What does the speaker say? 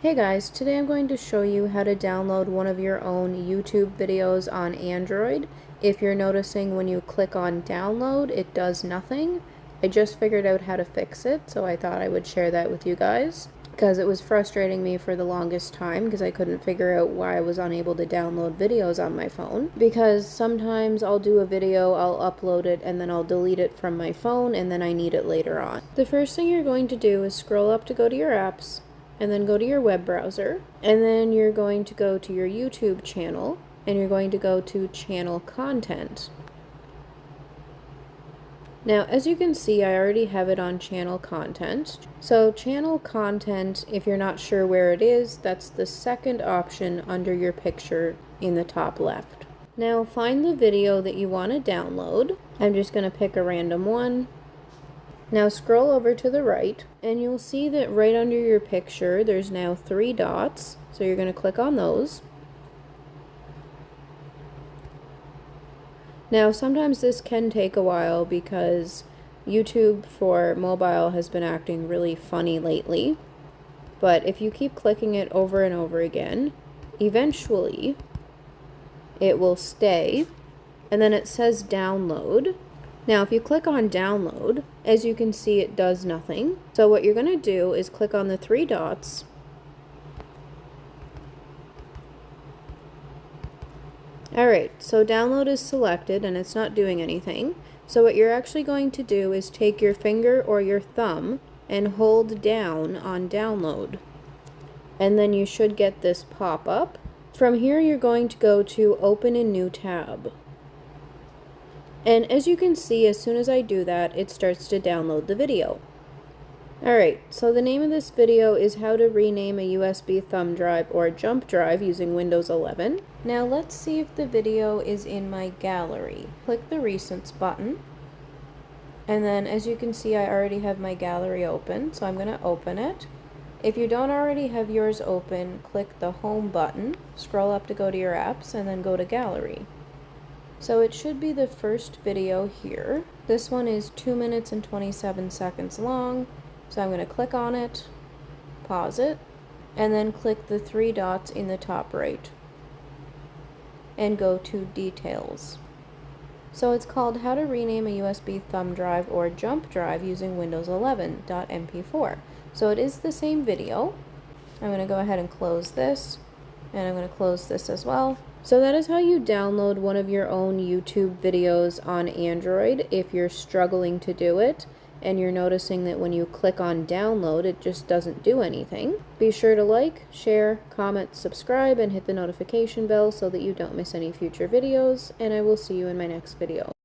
Hey guys, today I'm going to show you how to download one of your own YouTube videos on Android. If you're noticing when you click on download, it does nothing. I just figured out how to fix it, so I thought I would share that with you guys, because it was frustrating me for the longest time because I couldn't figure out why I was unable to download videos on my phone. Because sometimes I'll do a video, I'll upload it, and then I'll delete it from my phone, and then I need it later on. The first thing you're going to do is scroll up to go to your apps, and then go to your web browser, and then you're going to go to your YouTube channel, and you're going to go to channel content. Now, as you can see, I already have it on channel content. So channel content, if you're not sure where it is, that's the second option under your picture in the top left. Now find the video that you want to download. I'm just going to pick a random one. Now scroll over to the right, and you'll see that right under your picture there's now 3 dots, so you're going to click on those. Now sometimes this can take a while because YouTube for mobile has been acting really funny lately, but if you keep clicking it over and over again, eventually it will stay, and then it says download. Now if you click on download, as you can see, it does nothing. So what you're going to do is click on the 3 dots, alright, so download is selected and it's not doing anything. So what you're actually going to do is take your finger or your thumb and hold down on download, and then you should get this pop up. From here you're going to go to open a new tab. And as you can see, as soon as I do that, it starts to download the video. Alright, so the name of this video is how to rename a USB thumb drive or jump drive using Windows 11. Now let's see if the video is in my gallery. Click the Recents button. And then as you can see, I already have my gallery open, so I'm going to open it. If you don't already have yours open, click the Home button, scroll up to go to your apps, and then go to Gallery. So it should be the first video here. This one is 2 minutes and 27 seconds long. So I'm going to click on it, pause it, and then click the 3 dots in the top right and go to Details. So it's called How to Rename a USB Thumb Drive or Jump Drive using Windows 11.mp4. So it is the same video. I'm going to go ahead and close this, and I'm going to close this as well. So that is how you download one of your own YouTube videos on Android if you're struggling to do it and you're noticing that when you click on download it just doesn't do anything. Be sure to like, share, comment, subscribe, and hit the notification bell so that you don't miss any future videos, and I will see you in my next video.